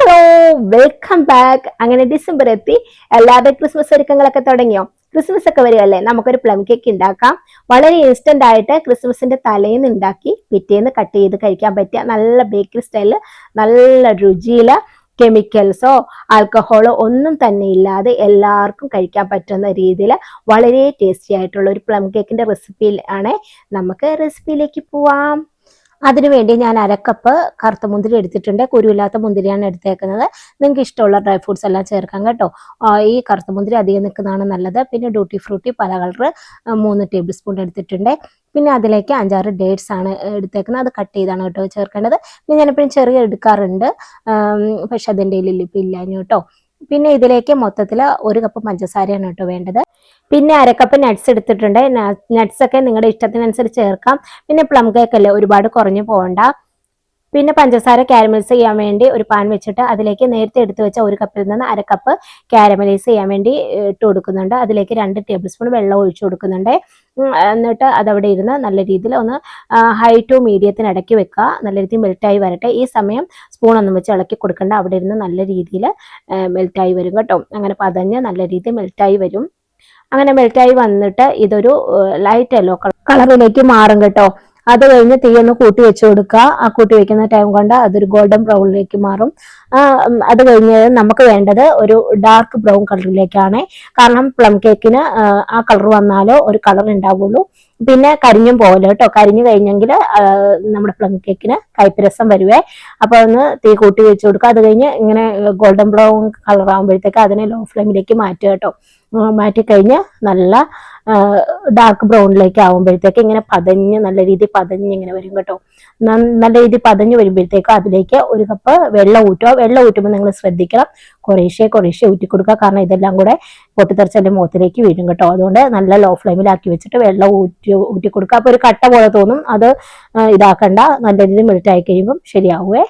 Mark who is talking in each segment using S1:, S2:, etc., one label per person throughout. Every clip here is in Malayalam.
S1: Hello, welcome back. അങ്ങനെ ഡിസംബർ എത്തി, എല്ലാവരുടെ ക്രിസ്മസ് ഒരുക്കങ്ങളൊക്കെ തുടങ്ങിയോ? ക്രിസ്മസ് ഒക്കെ വരുമല്ലേ, നമുക്കൊരു പ്ലം കേക്ക് ഉണ്ടാക്കാം. വളരെ ഇൻസ്റ്റന്റ് ആയിട്ട് ക്രിസ്മസിന്റെ തലേന്ന് ഉണ്ടാക്കി പിറ്റേന്ന് കട്ട് ചെയ്ത് കഴിക്കാൻ പറ്റിയ നല്ല ബേക്കറി സ്റ്റൈലില് നല്ല രുചിയില് കെമിക്കൽസോ ആൽക്കഹോളോ ഒന്നും തന്നെ ഇല്ലാതെ എല്ലാവർക്കും കഴിക്കാൻ പറ്റുന്ന രീതിയിൽ വളരെ ടേസ്റ്റി ആയിട്ടുള്ള ഒരു പ്ലം കേക്കിന്റെ റെസിപ്പി ആണ്. നമുക്ക് റെസിപ്പിയിലേക്ക് പോവാം. അതിനുവേണ്ടി ഞാൻ അരക്കപ്പ് കറുത്ത മുന്തിരി എടുത്തിട്ടുണ്ട്. കുരുവില്ലാത്ത മുന്തിരിയാണ് എടുത്തേക്കുന്നത്. നിങ്ങൾക്ക് ഇഷ്ടമുള്ള ഡ്രൈ ഫ്രൂട്ട്സ് എല്ലാം ചേർക്കാം കേട്ടോ. ഈ കറുത്ത മുന്തിരി അധികം നിൽക്കുന്നതാണ് നല്ലത്. പിന്നെ ഡ്യൂട്ടി ഫ്രൂട്ടി പല കളർ 3 ടേബിൾ സ്പൂൺ എടുത്തിട്ടുണ്ട്. പിന്നെ അതിലേക്ക് 5-6 ഡേറ്റ്സ് ആണ് എടുത്തേക്കുന്നത്. അത് കട്ട് ചെയ്താണ് കേട്ടോ ചേർക്കേണ്ടത്. പിന്നെ ഞാനെപ്പോഴും ചെറിയ എടുക്കാറുണ്ട്, പക്ഷെ അതിൻ്റെ ഇപ്പം ഇല്ലാഞ്ഞു കേട്ടോ. പിന്നെ ഇതിലേക്ക് മൊത്തത്തിൽ 1 കപ്പ് പഞ്ചസാരയാണ് കേട്ടോ വേണ്ടത്. പിന്നെ അരക്കപ്പ് നട്ട്സ് എടുത്തിട്ടുണ്ട്. നട്ട്സ് ഒക്കെ നിങ്ങളുടെ ഇഷ്ടത്തിനനുസരിച്ച് ചേർക്കാം. പിന്നെ പ്ലം കേക്ക് അല്ലേ, ഒരുപാട് കുറഞ്ഞു പോകണ്ട. പിന്നെ പഞ്ചസാര കാരമലൈസ് ചെയ്യാൻ വേണ്ടി ഒരു പാൻ വെച്ചിട്ട് അതിലേക്ക് നേരത്തെ എടുത്തു വെച്ച 1 കപ്പിൽ നിന്ന് അരക്കപ്പ് കാരമലൈസ് ചെയ്യാൻ വേണ്ടി ഇട്ട് കൊടുക്കുന്നുണ്ട്. അതിലേക്ക് 2 ടേബിൾ സ്പൂൺ വെള്ളം ഒഴിച്ചു കൊടുക്കുന്നുണ്ട്. എന്നിട്ട് അതവിടെ ഇരുന്ന് നല്ല രീതിയിൽ ഒന്ന് ഹൈ ടു മീഡിയത്തിന് ഇടയ്ക്ക് വെക്കുക. നല്ല രീതിയിൽ മെൽറ്റായി വരട്ടെ. ഈ സമയം സ്പൂൺ ഒന്നും വെച്ച് ഇളക്കി കൊടുക്കേണ്ട. അവിടെ ഇരുന്ന് നല്ല രീതിയിൽ മെൽറ്റായി വരും കേട്ടോ. അങ്ങനെ പതഞ്ഞ് നല്ല രീതിയിൽ മെൽറ്റായി വരും. അങ്ങനെ മെൽറ്റായി വന്നിട്ട് ഇതൊരു ലൈറ്റ് യെല്ലോ കളറിലേക്ക് മാറും കേട്ടോ. അത് കഴിഞ്ഞ് തീ ഒന്ന് കൂട്ടി വെച്ച് കൊടുക്കുക. ആ കൂട്ടി വെക്കുന്ന ടൈം കൊണ്ട് അതൊരു ഗോൾഡൻ ബ്രൗണിലേക്ക് മാറും. അത് കഴിഞ്ഞ് നമുക്ക് വേണ്ടത് ഒരു ഡാർക്ക് ബ്രൗൺ കളറിലേക്കാണ്. കാരണം പ്ലം കേക്കിന് ആ കളർ വന്നാലോ ഒരു കളർ ഉണ്ടാവുള്ളൂ. പിന്നെ കരിഞ്ഞും പോലെ കേട്ടോ. കരിഞ്ഞു കഴിഞ്ഞെങ്കിൽ നമ്മുടെ പ്ലം കേക്കിന് കയ്പ്പ് വരുവേ. അപ്പൊ ഒന്ന് തീ കൂട്ടി വെച്ച് കൊടുക്കുക. അത് കഴിഞ്ഞ് ഇങ്ങനെ ഗോൾഡൻ ബ്രൗൺ കളർ ആകുമ്പോഴത്തേക്ക് അതിനെ ലോ ഫ്ലെയിമിലേക്ക് മാറ്റുക കേട്ടോ. മാറ്റിക്കഴിഞ്ഞ് നല്ല ഡാർക്ക് ബ്രൗണിലേക്ക് ആകുമ്പോഴത്തേക്ക് ഇങ്ങനെ പതഞ്ഞ് നല്ല രീതിയിൽ പതഞ്ഞ് ഇങ്ങനെ വരും കേട്ടോ. നല്ല രീതിയിൽ പതഞ്ഞ് വരുമ്പോഴത്തേക്ക് അതിലേക്ക് 1 കപ്പ് വെള്ളം ഊറ്റുക. വെള്ളം ഊറ്റുമ്പോൾ നിങ്ങൾ ശ്രദ്ധിക്കണം, കുറേശ്ശെ ഊറ്റി കൊടുക്കുക. കാരണം ഇതെല്ലാം കൂടെ പൊട്ടിത്തെറിച്ചതിന്റെ മുഖത്തിലേക്ക് വീഴും കേട്ടോ. അതുകൊണ്ട് നല്ല ലോ ഫ്ലെയിമിലാക്കി വെച്ചിട്ട് വെള്ളം ഊറ്റി കൊടുക്കുക. അപ്പൊ ഒരു കട്ട പോലെ തോന്നും, അത് ഇതാക്കണ്ട. നല്ല രീതിയിൽ മെൽറ്റായി കഴിയുമ്പം ശരിയാവുമേ.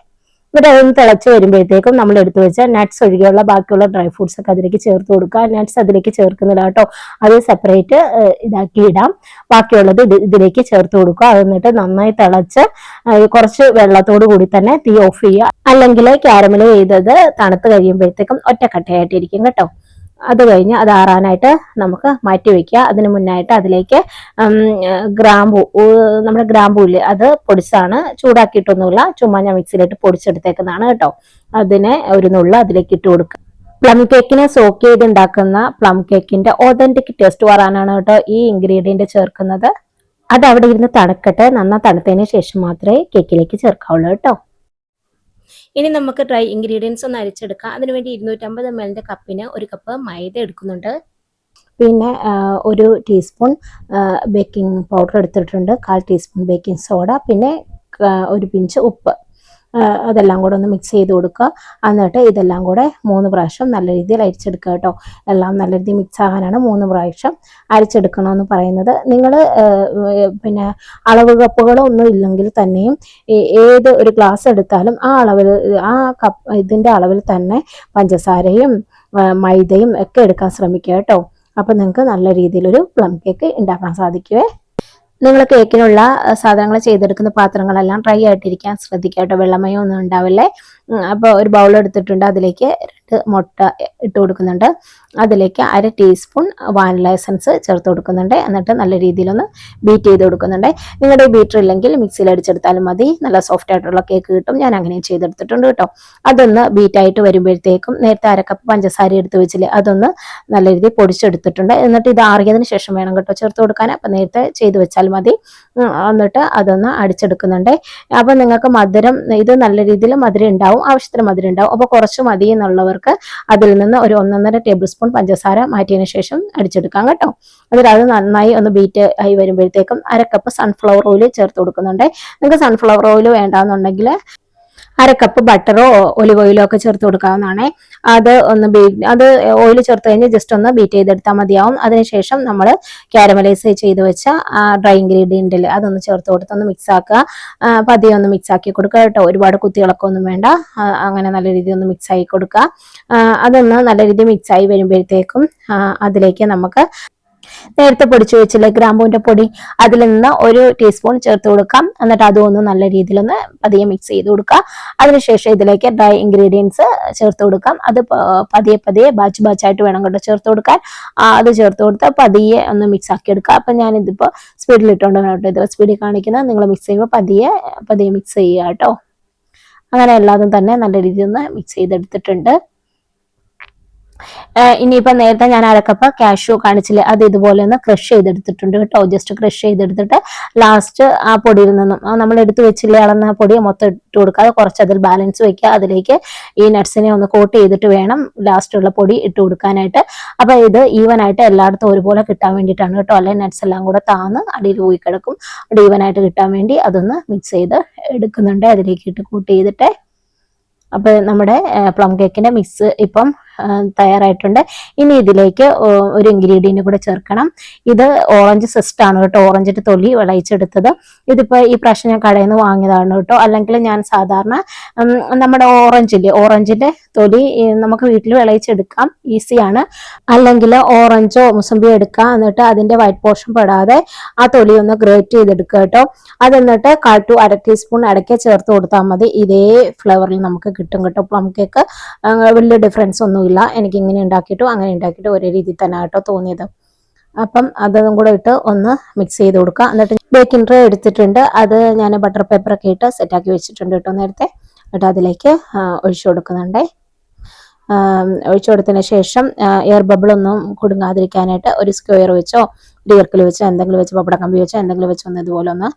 S1: എന്നിട്ട് അതൊന്ന് തിളച്ച് വരുമ്പോഴത്തേക്കും നമ്മൾ എടുത്തു വെച്ച നട്ട്സ് ഒഴികെയുള്ള ബാക്കിയുള്ള ഡ്രൈ ഫ്രൂട്ട്സ് ഒക്കെ അതിലേക്ക് ചേർത്ത് കൊടുക്കുക. നട്ട്സ് അതിലേക്ക് ചേർക്കുന്നില്ല കേട്ടോ, അത് സെപ്പറേറ്റ് ഇതാക്കി ഇടാം. ബാക്കിയുള്ളത് ഇതിലേക്ക് ചേർത്ത് കൊടുക്കുക. അത് എന്നിട്ട് നന്നായി തിളച്ച് കുറച്ച് വെള്ളത്തോട് കൂടി തന്നെ തീ ഓഫ് ചെയ്യുക. അല്ലെങ്കിൽ കാരമൽ ചെയ്തത് തണുത്ത് കഴിയുമ്പോഴത്തേക്കും ഒറ്റക്കട്ടയായിട്ടിരിക്കും കേട്ടോ. അത് കഴിഞ്ഞ് അത് ആറാനായിട്ട് നമുക്ക് മാറ്റി വെക്കുക. അതിന് മുന്നായിട്ട് അതിലേക്ക് ഗ്രാമ്പൂ, നമ്മുടെ ഗ്രാമ്പൂല് അത് പൊടിച്ചാണ്, ചൂടാക്കിയിട്ടൊന്നുമില്ല, ചുമ്മാ ഞാൻ മിക്സിയിലിട്ട് പൊടിച്ചെടുത്തേക്കുന്നതാണ് കേട്ടോ. അതിനെ ഒരു നുള്ള അതിലേക്ക് ഇട്ട് കൊടുക്കുക. പ്ലം കേക്കിനെ സോക്ക് ചെയ്ത് ഉണ്ടാക്കുന്ന പ്ലം കേക്കിന്റെ ഒതന്റിക് ടേസ്റ്റ് വരാനാണ് കേട്ടോ ഈ ഇൻഗ്രീഡിയന്റ് ചേർക്കുന്നത്. അത് അവിടെ ഇരുന്ന് തണുക്കട്ടെ. നന്നാ തണുത്തതിന് ശേഷം മാത്രമേ കേക്കിലേക്ക് ചേർക്കാവുള്ളൂ കേട്ടോ. ഇനി നമുക്ക് ഡ്രൈ ഇൻഗ്രീഡിയൻസ് ഒന്ന് അരിച്ചെടുക്കാം. അതിനുവേണ്ടി 250 ml കപ്പിന് 1 കപ്പ് മൈദ എടുക്കുന്നുണ്ട്. പിന്നെ 1 ടീസ്പൂൺ ബേക്കിംഗ് പൗഡർ എടുത്തിട്ടുണ്ട്, 1/4 ടീസ്പൂൺ ബേക്കിംഗ് സോഡ, പിന്നെ 1 പിഞ്ച് ഉപ്പ്. അതെല്ലാം കൂടെ ഒന്ന് മിക്സ് ചെയ്ത് കൊടുക്കുക. എന്നിട്ട് ഇതെല്ലാം കൂടെ 3 പ്രാവശ്യം നല്ല രീതിയിൽ അരിച്ചെടുക്കുക കേട്ടോ. എല്ലാം നല്ല രീതിയിൽ മിക്സ് ആകാനാണ് 3 പ്രാവശ്യം അരിച്ചെടുക്കണമെന്ന് പറയുന്നത്. നിങ്ങൾ പിന്നെ അളവ് കപ്പുകളൊന്നും ഇല്ലെങ്കിൽ തന്നെയും ഏത് ഒരു ഗ്ലാസ് എടുത്താലും ആ അളവിൽ, ആ കപ്പ് ഇതിൻ്റെ അളവിൽ തന്നെ പഞ്ചസാരയും മൈദയും ഒക്കെ എടുക്കാൻ ശ്രമിക്കുക കേട്ടോ. അപ്പം നിങ്ങൾക്ക് നല്ല രീതിയിലൊരു പ്ലം കേക്ക് ഉണ്ടാക്കാൻ സാധിക്കുമേ. നിങ്ങൾ കേക്കിനുള്ള സാധനങ്ങൾ ചെയ്തെടുക്കുന്ന പാത്രങ്ങളെല്ലാം ഡ്രൈ ആയിട്ടിരിക്കാൻ ശ്രദ്ധിക്കുക കേട്ടോ. വെള്ളമയം ഒന്നും ഉണ്ടാവില്ലേ. അപ്പോൾ ഒരു ബൗൾ എടുത്തിട്ടുണ്ട്. അതിലേക്ക് 2 മുട്ട ഇട്ട് കൊടുക്കുന്നുണ്ട്. അതിലേക്ക് 1/2 ടീസ്പൂൺ വാനില എസൻസ് ചേർത്ത് കൊടുക്കുന്നുണ്ട്. എന്നിട്ട് നല്ല രീതിയിലൊന്ന് ബീറ്റ് ചെയ്ത് കൊടുക്കുന്നുണ്ട്. നിങ്ങളുടെ ബീറ്റർ ഇല്ലെങ്കിൽ മിക്സിയിൽ അടിച്ചെടുത്താലും മതി, നല്ല സോഫ്റ്റ് ആയിട്ടുള്ള കേക്ക് കിട്ടും. ഞാൻ അങ്ങനെ ചെയ്തെടുത്തിട്ടുണ്ട് കേട്ടോ. അതൊന്ന് ബീറ്റായിട്ട് വരുമ്പോഴത്തേക്കും നേരത്തെ 1/2 കപ്പ് പഞ്ചസാര എടുത്ത് വെച്ചില്ലേ, അതൊന്ന് നല്ല രീതിയിൽ പൊടിച്ചെടുത്തിട്ടുണ്ട്. എന്നിട്ട് ഇത് ആറിയതിന് ശേഷം വേണം കേട്ടോ ചേർത്ത് കൊടുക്കാൻ. അപ്പം നേരത്തെ ചെയ്ത് വെച്ചാൽ മതി. എന്നിട്ട് അതൊന്ന് അടിച്ചെടുക്കുന്നുണ്ട്. അപ്പം നിങ്ങൾക്ക് മധുരം, ഇത് നല്ല രീതിയിൽ മധുരം ഉണ്ടാവും, ആവശ്യത്തിന് മധുരം ഉണ്ടാവും. അപ്പോൾ കുറച്ച് മതി എന്നുള്ളവർക്ക് അതിൽ നിന്ന് ഒരു 1.5 ടേബിൾ സ്പൂൺ പഞ്ചസാര മാറ്റിയതിന് ശേഷം അടിച്ചെടുക്കാം കേട്ടോ. എന്നിട്ട് അത് നന്നായി ഒന്ന് ബീറ്റ് ആയി വരുമ്പോഴത്തേക്കും 1/2 കപ്പ് സൺഫ്ലവർ ഓയിൽ ചേർത്ത് കൊടുക്കുന്നുണ്ട്. നിങ്ങൾക്ക് സൺഫ്ലവർ ഓയിൽ വേണ്ടാന്നുണ്ടെങ്കിൽ 1/2 കപ്പ് ബട്ടറോ ഒലിവ് ഓയിലോ ഒക്കെ ചേർത്ത് കൊടുക്കാവുന്നതാണ്. അത് ഒന്ന് അത് ഓയിൽ ചേർത്ത് കഴിഞ്ഞ് ജസ്റ്റ് ഒന്ന് ബീറ്റ് ചെയ്തെടുത്താൽ മതിയാവും. അതിനുശേഷം നമ്മൾ കാരമലൈസ് ചെയ്ത് വെച്ച ഡ്രൈ ഇൻഗ്രീഡിയൻറ്റിൽ അതൊന്ന് ചേർത്ത് കൊടുത്ത് ഒന്ന് മിക്സ് ആക്കുക. പതിയെ ഒന്ന് മിക്സ് ആക്കി കൊടുക്കുക കേട്ടോ. ഒരുപാട് കുത്തികളൊക്കെ ഒന്നും വേണ്ട. അങ്ങനെ നല്ല രീതിയിൽ ഒന്ന് മിക്സ് ആക്കി കൊടുക്കുക. അതൊന്ന് നല്ല രീതിയിൽ മിക്സ് ആയി വരുമ്പോഴത്തേക്കും അതിലേക്ക് നമുക്ക് നേരത്തെ പൊടിച്ചു വെച്ചില്ലേ ഗ്രാമ്പൂവിന്റെ പൊടി, അതിൽ നിന്ന് 1 ടീസ്പൂൺ ചേർത്ത് കൊടുക്കാം. എന്നിട്ട് അതൊന്ന് നല്ല രീതിയിലൊന്ന് പതിയെ മിക്സ് ചെയ്ത് കൊടുക്കുക. അതിനുശേഷം ഇതിലേക്ക് ഡ്രൈ ഇൻഗ്രീഡിയൻസ് ചേർത്ത് കൊടുക്കാം. അത് പതിയെ ബാച്ചായിട്ട് വേണം കേട്ടോ ചേർത്ത് കൊടുക്കാൻ. അത് ചേർത്ത് കൊടുത്ത് പതിയെ ഒന്ന് മിക്സ് ആക്കി എടുക്കുക. അപ്പൊ ഞാനിതിപ്പോ സ്പീഡിൽ ഇട്ടുകൊണ്ട് കേട്ടോ, ഇത് സ്പീഡിൽ കാണിക്കുന്നത്. നിങ്ങൾ മിക്സ് ചെയ്യുമ്പോൾ പതിയെ മിക്സ് ചെയ്യുക കേട്ടോ. അങ്ങനെ എല്ലാതും തന്നെ നല്ല രീതിയിൽ ഒന്ന് മിക്സ് ചെയ്തെടുത്തിട്ടുണ്ട്. ഇനിയിപ്പോ നേരത്തെ ഞാൻ അരക്കപ്പ കാഷ്യൂ കാണിച്ചില്ലേ, അത് ഇതുപോലെ ഒന്ന് ക്രഷ് ചെയ്തെടുത്തിട്ടുണ്ട് കേട്ടോ. ജസ്റ്റ് ക്രഷ് ചെയ്തെടുത്തിട്ട് ലാസ്റ്റ് ആ പൊടിയിൽ നിന്നും നമ്മൾ എടുത്തു വെച്ചില്ലേ അളന്ന പൊടി മൊത്തം ഇട്ട് കൊടുക്കാതെ കുറച്ച് അതിൽ ബാലൻസ് വെക്കുക. അതിലേക്ക് ഈ നട്ട്സിനെ ഒന്ന് കോട്ട് ചെയ്തിട്ട് വേണം ലാസ്റ്റ് ഉള്ള പൊടി ഇട്ട് കൊടുക്കാനായിട്ട്. അപ്പൊ ഇത് ഈവൻ ആയിട്ട് എല്ലായിടത്തും ഒരുപോലെ കിട്ടാൻ വേണ്ടിയിട്ടാണ് കേട്ടോ, അല്ലെങ്കിൽ നട്ട്സ് എല്ലാം കൂടെ താന്ന് അടിയിൽ പോയി കിടക്കും. അവിടെ ഈവൻ ആയിട്ട് കിട്ടാൻ വേണ്ടി അതൊന്ന് മിക്സ് ചെയ്ത് എടുക്കുന്നുണ്ട്. അതിലേക്ക് ഇട്ട് കൂട്ട് ചെയ്തിട്ട് അപ്പൊ നമ്മുടെ പ്ലം കേക്കിന്റെ മിക്സ് ഇപ്പം തയ്യാറായിട്ടുണ്ട്. ഇനി ഇതിലേക്ക് ഒരു ഇൻഗ്രീഡിയന്റ് കൂടെ ചേർക്കണം. ഇത് ഓറഞ്ച് സിസ്റ്റ് ആണ് കേട്ടോ, ഓറഞ്ചിന്റെ തൊലി വിളയിച്ചെടുത്തത്. ഇതിപ്പോ ഈ പ്രാവശ്യം ഞാൻ കടയിൽ നിന്ന് വാങ്ങിയതാണ് കേട്ടോ. അല്ലെങ്കിൽ ഞാൻ സാധാരണ നമ്മുടെ ഓറഞ്ചിന്റെ തൊലി നമുക്ക് വീട്ടിൽ വിളയിച്ചെടുക്കാം, ഈസിയാണ്. അല്ലെങ്കിൽ ഓറഞ്ചോ മുസമ്പിയോ എടുക്കാം. എന്നിട്ട് അതിന്റെ വൈറ്റ് പോർഷൻ പെടാതെ ആ തൊലി ഒന്ന് ഗ്രേറ്റ് ചെയ്തെടുക്കുക കേട്ടോ. അത് എന്നിട്ട് 1/4 to 1/2 ടീസ്പൂൺ ഇടയ്ക്ക് ചേർത്ത് കൊടുത്താൽ മതി. ഇതേ ഫ്ലേവറിൽ നമുക്ക് കിട്ടും കേട്ടോ പ്ലം കേക്ക്. വലിയ ഡിഫറൻസ് ഒന്നും ഇല്ല. എനിക്ക് ഇങ്ങനെ ഉണ്ടാക്കിയിട്ടും അങ്ങനെ ഉണ്ടാക്കിയിട്ടും ഒരേ രീതിയിൽ തന്നെ കേട്ടോ തോന്നിയത്. അപ്പം അതും കൂടെ ഇട്ട് ഒന്ന് മിക്സ് ചെയ്ത് കൊടുക്കുക. എന്നിട്ട് ബേക്കിംഗ് ട്രേ എടുത്തിട്ടുണ്ട്, അത് ഞാൻ ബട്ടർ പേപ്പറൊക്കെ ഇട്ട് സെറ്റാക്കി വെച്ചിട്ടുണ്ട് കേട്ടോ നേരത്തെ. എന്നിട്ട് അതിലേക്ക് ഒഴിച്ചു കൊടുക്കുന്നുണ്ടേ. ഒഴിച്ചു കൊടുത്തതിന് ശേഷം എയർ ബബിൾ ഒന്നും കുടുങ്ങാതിരിക്കാനായിട്ട് ഒരു സ്ക്വയർ വെച്ചോ ഇയർക്കിൽ വെച്ചോ എന്തെങ്കിലും വെച്ച് പപ്പട കമ്പി വെച്ചോ എന്തെങ്കിലും വെച്ച് ഒന്ന് ഇതുപോലെ ഒന്ന്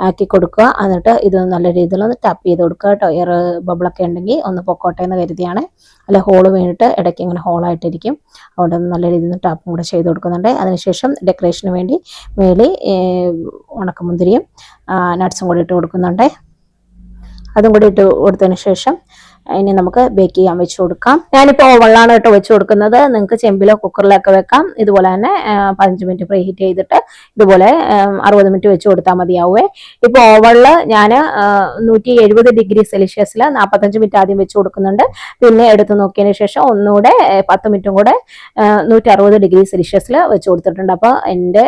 S1: ആക്കി കൊടുക്കുക. എന്നിട്ട് ഇത് നല്ല രീതിയിൽ ഒന്ന് ടാപ്പ് ചെയ്ത് കൊടുക്കുക കേട്ടോ. എയർ ബബിളൊക്കെ ഉണ്ടെങ്കിൽ ഒന്ന് പൊക്കോട്ടെ എന്ന് കരുതിയാണ്. അല്ലെ ഹോള് വീണിട്ട് ഇടയ്ക്ക് ഇങ്ങനെ ഹോളായിട്ടിരിക്കും. അതുകൊണ്ട് നല്ല രീതിയിൽ ടാപ്പും കൂടെ ചെയ്ത് കൊടുക്കുന്നുണ്ട്. അതിനുശേഷം ഡെക്കറേഷന് വേണ്ടി മേളിൽ ഉണക്കമുന്തിരിയും നട്ട്സും കൂടി ഇട്ട് കൊടുക്കുന്നുണ്ട്. അതും കൂടി ഇട്ട് കൊടുത്തതിന് ശേഷം ഇനി നമുക്ക് ബേക്ക് ചെയ്യാൻ വെച്ച് കൊടുക്കാം. ഞാനിപ്പോൾ ഓവണിലാണ് കേട്ടോ വെച്ച് കൊടുക്കുന്നത്. നിങ്ങൾക്ക് ചെമ്പിലോ കുക്കറിലൊക്കെ വെക്കാം. ഇതുപോലെ തന്നെ 15 മിനിറ്റ് പ്രീ ഹീറ്റ് ചെയ്തിട്ട് ഇതുപോലെ 60 മിനിറ്റ് വെച്ച് കൊടുത്താൽ മതിയാവേ. ഇപ്പോൾ ഓവണിൽ ഞാൻ 170 ഡിഗ്രി സെൽഷ്യസിൽ 45 മിനിറ്റ് ആദ്യം വെച്ച് കൊടുക്കുന്നുണ്ട്. പിന്നെ എടുത്ത് നോക്കിയതിന് ശേഷം ഒന്നുകൂടെ 10 മിനിറ്റും കൂടെ 160 ഡിഗ്രി സെൽഷ്യസിൽ വെച്ച് കൊടുത്തിട്ടുണ്ട്. അപ്പോൾ എൻ്റെ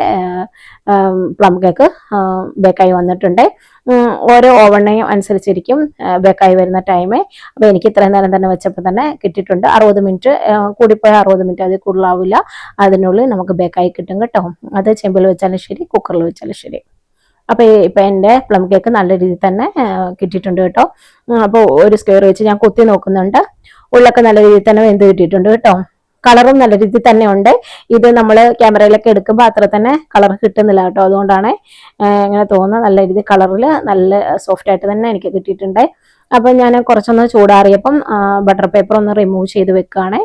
S1: പ്ലം കേക്ക് ബേക്കായി വന്നിട്ടുണ്ട്. ഓരോ ഓവണിനെയും അനുസരിച്ചിരിക്കും ബേക്കായി വരുന്ന ടൈം. അപ്പോൾ എനിക്ക് ഇത്രയും നേരം തന്നെ വെച്ചപ്പോൾ തന്നെ കിട്ടിയിട്ടുണ്ട്. 60 മിനിറ്റ് കൂടിപ്പോയ 60 മിനിറ്റ് അതിൽ കൂടുതലാവില്ല. അതിനുള്ളിൽ നമുക്ക് ബേക്കായി കിട്ടും കേട്ടോ. അത് ചെമ്പിൽ വെച്ചാലും ശരി കുക്കറിൽ വെച്ചാലും ശരി. അപ്പോൾ ഇപ്പം എൻ്റെ പ്ലം കേക്ക് നല്ല രീതിയിൽ തന്നെ കിട്ടിയിട്ടുണ്ട് കേട്ടോ. അപ്പോൾ ഒരു സ്ക്വയർ വെച്ച് ഞാൻ കുത്തി നോക്കുന്നുണ്ട്. ഉള്ളൊക്കെ നല്ല രീതിയിൽ തന്നെ വെന്ത് കിട്ടിയിട്ടുണ്ട് കേട്ടോ. കളറും നല്ല രീതിയിൽ തന്നെ ഉണ്ട്. ഇത് നമ്മൾ ക്യാമറയിലൊക്കെ എടുക്കുമ്പോൾ അത്ര തന്നെ കളർ കിട്ടുന്നില്ല കേട്ടോ. അതുകൊണ്ടാണ് ഇങ്ങനെ തോന്നുന്നത്. നല്ല രീതിയിൽ കളറിൽ നല്ല സോഫ്റ്റ് ആയിട്ട് തന്നെ എനിക്ക് കിട്ടിയിട്ടുണ്ട്. അപ്പം ഞാൻ കുറച്ചൊന്ന് ചൂടാറിയപ്പം ബട്ടർ പേപ്പർ ഒന്ന് റിമൂവ് ചെയ്ത് വെക്കുകയാണേ.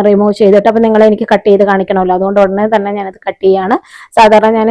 S1: റിമൂവ് ചെയ്തിട്ട് അപ്പം നിങ്ങൾ എനിക്ക് കട്ട് ചെയ്ത് കാണിക്കണമല്ലോ, അതുകൊണ്ട് ഉടനെ തന്നെ ഞാനത് കട്ട് ചെയ്യാണ്. സാധാരണ ഞാൻ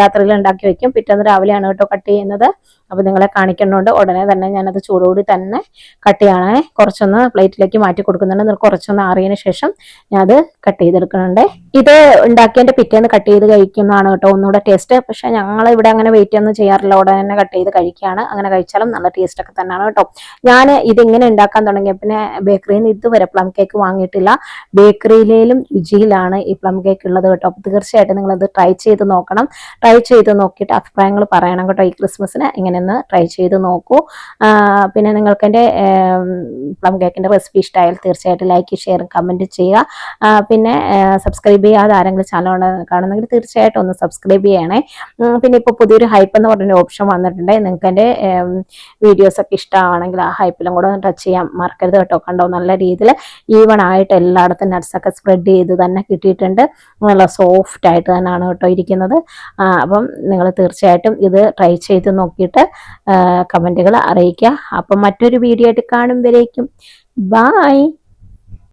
S1: രാത്രിയിൽ ഉണ്ടാക്കി വെക്കും, പിറ്റേന്ന് രാവിലെയാണ് കേട്ടോ കട്ട് ചെയ്യുന്നത്. അപ്പം നിങ്ങളെ കാണിക്കുന്നതുകൊണ്ട് ഉടനെ തന്നെ ഞാനത് ചൂടോടി തന്നെ കട്ട് ചെയ്യണേ. കുറച്ചൊന്ന് പ്ലേറ്റിലേക്ക് മാറ്റി കൊടുക്കുന്നുണ്ട്. കുറച്ചൊന്ന് ആറിയതിന് ശേഷം ഞാൻ അത് കട്ട് ചെയ്തെടുക്കുന്നുണ്ട്. ഇത് ഉണ്ടാക്കിയതിൻ്റെ പിറ്റേന്ന് കട്ട് ചെയ്ത് കഴിക്കുന്നതാണ് കേട്ടോ ഒന്നുകൂടെ ടേസ്റ്റ്. പക്ഷെ ഞങ്ങൾ ഇവിടെ അങ്ങനെ വെയിറ്റ് ഒന്നും ചെയ്യാറില്ല, ഉടനെ തന്നെ കട്ട് ചെയ്ത് കഴിക്കുകയാണ്. അങ്ങനെ കഴിച്ചാലും നല്ല ടേസ്റ്റ് ഒക്കെ തന്നെയാണ് കേട്ടോ. ഞാൻ ഇതിങ്ങനെ ഉണ്ടാക്കാൻ തുടങ്ങിയ പിന്നെ ബേക്കറിയിൽ നിന്ന് ഇതുവരെ പ്ലം കേക്ക് വാങ്ങിയിട്ടില്ല. ബേക്കറിയിലും രുചിയിലാണ് ഈ പ്ലം കേക്ക് ഉള്ളത് കേട്ടോ. അപ്പോൾ തീർച്ചയായിട്ടും നിങ്ങളത് ട്രൈ ചെയ്ത് നോക്കണം. ട്രൈ ചെയ്ത് നോക്കിയിട്ട് അഭിപ്രായങ്ങൾ പറയണം കേട്ടോ. ഈ ക്രിസ്മസിന് ഇങ്ങനെയൊന്ന് ട്രൈ ചെയ്ത് നോക്കൂ. പിന്നെ നിങ്ങൾക്ക് എൻ്റെ പ്ലം കേക്കിൻ്റെ റെസിപ്പി ഇഷ്ടമായാൽ തീർച്ചയായിട്ടും ലൈക്ക് ഷെയർ കമൻറ്റ് ചെയ്യുക. പിന്നെ സബ്സ്ക്രൈബ് ചെയ്യാതെ ആരെങ്കിലും ചാനൽ കാണുന്നെങ്കിൽ തീർച്ചയായിട്ടും ഒന്ന് സബ്സ്ക്രൈബ് ചെയ്യണേ. പിന്നെ ഇപ്പോൾ പുതിയൊരു ഹൈപ്പ് എന്ന് പറഞ്ഞൊരു ഓപ്ഷൻ വന്നിട്ടുണ്ട്. നിങ്ങൾക്ക് എൻ്റെ വീഡിയോസൊക്കെ ഇഷ്ടമാണെങ്കിൽ ആ ഹൈപ്പിലും കൂടെ ഒന്ന് ടച്ച് ചെയ്യാൻ മറക്കരുത് കേട്ടോ. കണ്ടോ നല്ല രീതിയിൽ ഈവൺ ആയിട്ട് എല്ലായിടത്തും നട്ട്സൊക്കെ സ്പ്രെഡ് ചെയ്ത് തന്നെ കിട്ടിയിട്ടുണ്ട്. നല്ല സോഫ്റ്റ് ആയിട്ട് തന്നെയാണ് കേട്ടോ ഇരിക്കുന്നത്. അപ്പം നിങ്ങൾ തീർച്ചയായിട്ടും ഇത് ട്രൈ ചെയ്ത് നോക്കിയിട്ട് കമൻറ്റുകൾ അറിയിക്കുക. അപ്പം മറ്റൊരു വീഡിയോ ആയിട്ട് കാണുമ്പോഴേക്കും ബായ്.